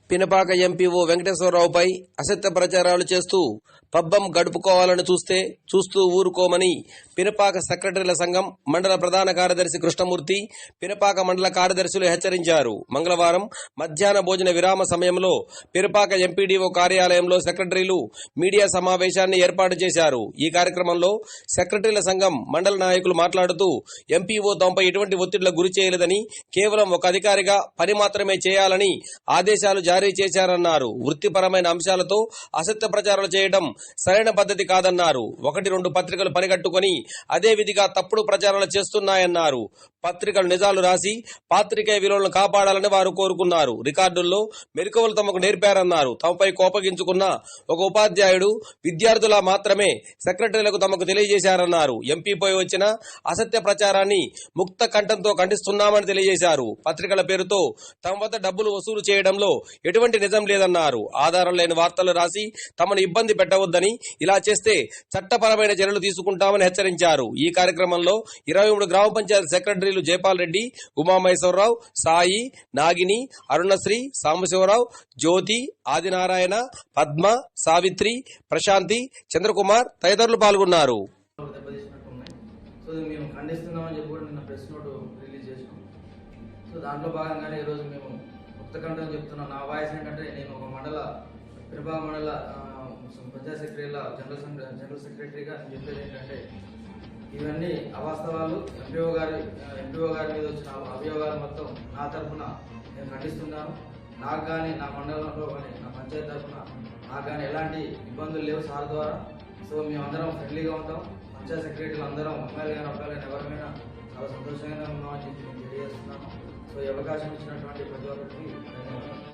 Pinapaka MPO వెంకటేశ్వరరావుపై అసత్య ప్రచారాలు చేస్తూ పబ్బం గడుపుకోవాలని చూస్తూ ఊరుకోమని పినపాక సెక్రటరీల సంఘం మండల ప్రధాన కార్యదర్శి కృష్ణమూర్తి, పినపాక మండల కార్యదర్శులు హెచ్చరించారు. మంగళవారం మధ్యాహ్న భోజన విరామ సమయంలో పినపాక ఎంపీడీఓ కార్యాలయంలో సెక్రటరీలు మీడియా సమావేశాన్ని ఏర్పాటు చేశారు. ఈ కార్యక్రమంలో సెక్రటరీల సంఘం మండల నాయకులు మాట్లాడుతూ ఎంపీఓ తమపై ఎటువంటి ఒత్తిడిలకు గురి చేయలేదని, కేవలం ఒక అధికారిగా పని మాత్రమే చేయాలని ఆదేశాలు జారీ చేశారన్నారు. వృత్తిపరమైన అంశాలతో అసత్య ప్రచారాలు చేయడం సరైన పద్ధతి కాదన్నారు. 1-2 పత్రికలు పనిగట్టుకుని అదే విధిగా తప్పుడు ప్రచారాలు చేస్తున్నాయన్నారు. పత్రికలు నిజాలు రాసి పాత్రికేయ విలువలను కాపాడాలని వారు కోరుకున్నారు. రికార్డుల్లో మెలకువలు తమకు నేర్పారన్నారు. తమపై కోపగించుకున్న ఒక ఉపాధ్యాయుడు విద్యార్థుల మాత్రమే సెక్రటరీలకు తమకు తెలియజేశారన్నారు. ఎంపీపై వచ్చిన అసత్య ప్రచారాన్ని ముక్త కంఠంతో ఖండిస్తున్నామని తెలియజేశారు. పత్రికల పేరుతో తమ వద్ద డబ్బులు వసూలు చేయడంలో ఎటువంటి నిజం లేదన్నారు. ఆధారం లేని వార్తలు రాసి తమను ఇబ్బంది పెట్టవద్దని, ఇలా చేస్తే చట్టపరమైన చర్యలు తీసుకుంటామని హెచ్చరించారు. ఈ కార్యక్రమంలో 23 గ్రామ పంచాయతీ సెక్రటరీలు జయపాల్ రెడ్డి, ఉమామహేశ్వరరావు, సాయి, నాగిని, అరుణశ్రీ, సాంబశివరావు, జ్యోతి, ఆదినారాయణ, పద్మ, సావిత్రి, ప్రశాంతి, చంద్రకుమార్ తదితరులు పాల్గొన్నారు. దాంట్లో భాగంగానే ఈరోజు మేము ముక్తకంఠం చెప్తున్నాం. నా వాయిస్ ఏంటంటే, నేను ఒక పినపాక మండల పంచాయత్ సెక్రటరీల జనరల్ సెక్రటరీగా నేను చెప్పేది ఏంటంటే, ఇవన్నీ అవాస్తవాలు. ఎంపీఓ గారి మీద వచ్చిన అభియోగాలు మొత్తం నా తరఫున నేను ఖండిస్తున్నాను. నాకు కానీ, నా మండలంలో కానీ, నా పంచాయతీ తరఫున నాకు కానీ ఎలాంటి ఇబ్బందులు లేవు సార్ ద్వారా. సో మేమందరం ఫ్రెండ్లీగా ఉంటాం. పంచాయత్ సెక్రటరీలు అందరం అమ్మాయిలు కానీ అబ్బాయిలు కానీ ఎవరైనా చాలా సంతోషంగా ఉన్నామని చెప్పి నేను తెలియజేస్తున్నాను. సో ఈ అవకాశం ఇచ్చినటువంటి ప్రతి ఒక్కరికి ధన్యవాదాలు.